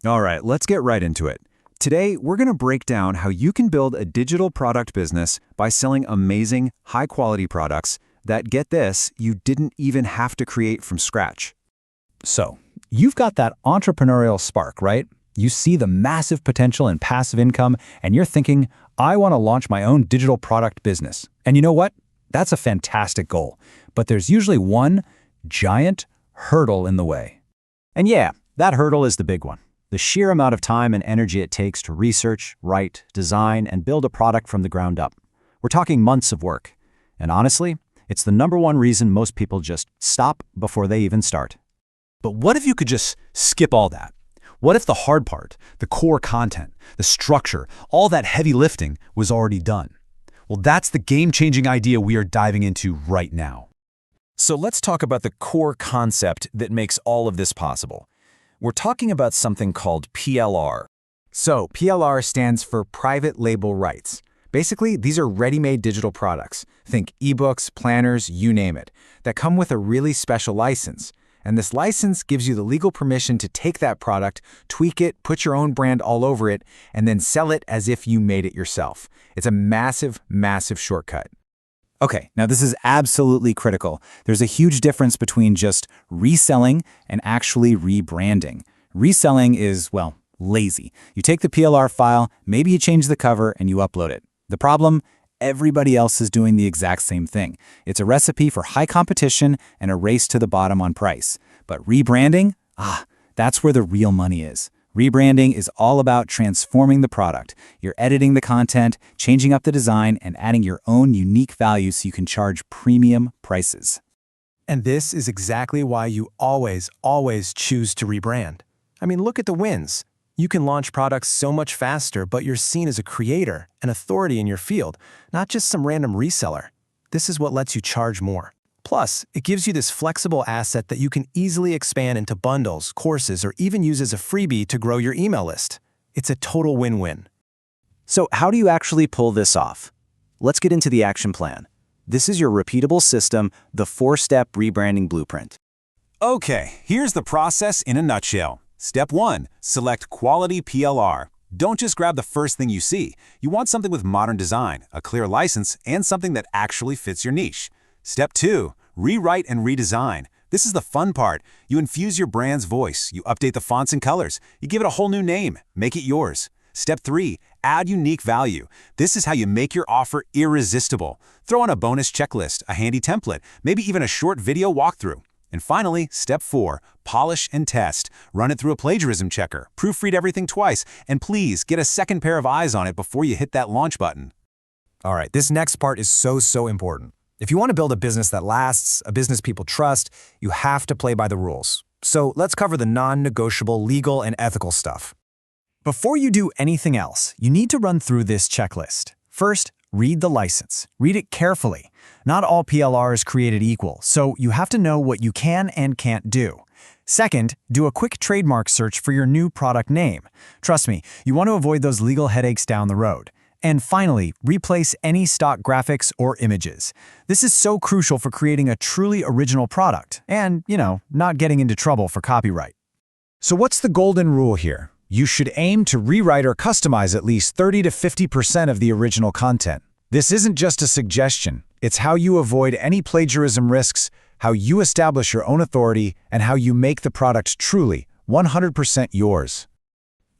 All right, let's get right into it. Today, we're going to break down how you can build a digital product business by selling amazing, high-quality products that, get this, you didn't even have to create from scratch. So, you've got that entrepreneurial spark, right? You see the massive potential in passive income, and you're thinking, I want to launch my own digital product business. And you know what? That's a fantastic goal. But there's usually one giant hurdle in the way. And yeah, that hurdle is the big one. The sheer amount of time and energy it takes to research, write, design, and build a product from the ground up. We're talking months of work. And honestly, it's the #1 reason most people just stop before they even start. But what if you could just skip all that? What if the hard part, the core content, the structure, all that heavy lifting was already done? Well, that's the game-changing idea we are diving into right now. So let's talk about the core concept that makes all of this possible. We're talking about something called PLR. So, PLR stands for Private Label Rights. Basically, these are ready-made digital products. Think ebooks, planners, you name it, that come with a really special license. And this license gives you the legal permission to take that product, tweak it, put your own brand all over it, and then sell it as if you made it yourself. It's a massive, massive shortcut. Okay, now this is absolutely critical. There's a huge difference between just reselling and actually rebranding. Reselling is, well, lazy. You take the PLR file, maybe you change the cover, and you upload it. The problem? Everybody else is doing the exact same thing. It's a recipe for high competition and a race to the bottom on price. But rebranding? That's where the real money is. Rebranding is all about transforming the product. You're editing the content, changing up the design, and adding your own unique value so you can charge premium prices. And this is exactly why you always choose to rebrand. I mean, look at the wins. You can launch products so much faster, but you're seen as a creator, an authority in your field, not just some random reseller. This is what lets you charge more. Plus, it gives you this flexible asset that you can easily expand into bundles, courses, or even use as a freebie to grow your email list. It's a total win-win. So how do you actually pull this off? Let's get into the action plan. This is your repeatable system, the 4-step rebranding blueprint. Okay, here's the process in a nutshell. Step 1, select quality PLR. Don't just grab the first thing you see. You want something with modern design, a clear license, and something that actually fits your niche. Step 2, rewrite and redesign. This is the fun part. You infuse your brand's voice, you update the fonts and colors, you give it a whole new name, make it yours. Step 3, add unique value. This is how you make your offer irresistible. Throw in a bonus checklist, a handy template, maybe even a short video walkthrough. And finally, step 4, polish and test. Run it through a plagiarism checker, proofread everything twice, and please get a second pair of eyes on it before you hit that launch button. All right, this next part is so important. If you want to build a business that lasts, a business people trust, you have to play by the rules. So let's cover the non-negotiable legal and ethical stuff. Before you do anything else, you need to run through this checklist. First, read the license. Read it carefully. Not all PLR is created equal, so you have to know what you can and can't do. Second, do a quick trademark search for your new product name. Trust me, you want to avoid those legal headaches down the road. And finally, replace any stock graphics or images. This is so crucial for creating a truly original product and, not getting into trouble for copyright. So what's the golden rule here? You should aim to rewrite or customize at least 30 to 50% of the original content. This isn't just a suggestion. It's how you avoid any plagiarism risks, how you establish your own authority, and how you make the product truly 100% yours.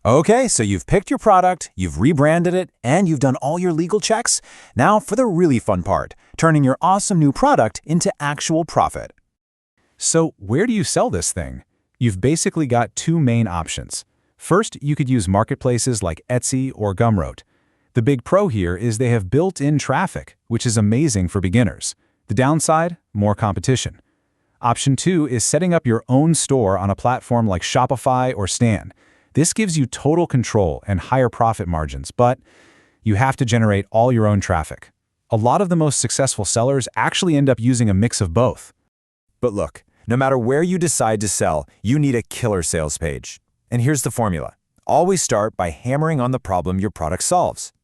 Okay, so you've picked your product, you've rebranded it, and you've done all your legal checks. Now for the really fun part, turning your awesome new product into actual profit. So where do you sell this thing? You've basically got two main options. First, you could use marketplaces like Etsy or Gumroad. The big pro here is they have built-in traffic, which is amazing for beginners. The downside? More competition. Option 2 is setting up your own store on a platform like Shopify or Stan. This gives you total control and higher profit margins, but you have to generate all your own traffic. A lot of the most successful sellers actually end up using a mix of both. But look, no matter where you decide to sell, you need a killer sales page. And here's the formula. Always start by hammering on the problem your product solves.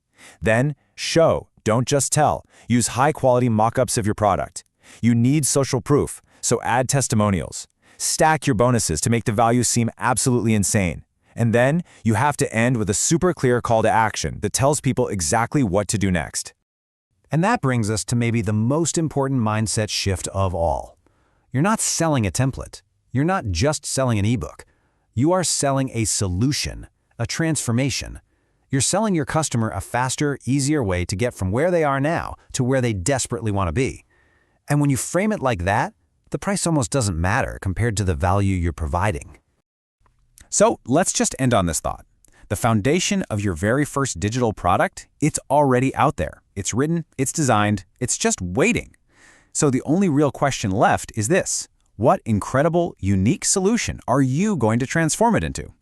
Then, show, don't just tell. Use high-quality mock-ups of your product. You need social proof, so add testimonials. Stack your bonuses to make the value seem absolutely insane. And then you have to end with a super clear call to action that tells people exactly what to do next. And that brings us to maybe the most important mindset shift of all. You're not selling a template. You're not just selling an ebook. You are selling a solution, a transformation. You're selling your customer a faster, easier way to get from where they are now to where they desperately want to be. And when you frame it like that, the price almost doesn't matter compared to the value you're providing. So let's just end on this thought. The foundation of your very first digital product, it's already out there. It's written, it's designed, it's just waiting. So the only real question left is this: what incredible, unique solution are you going to transform it into?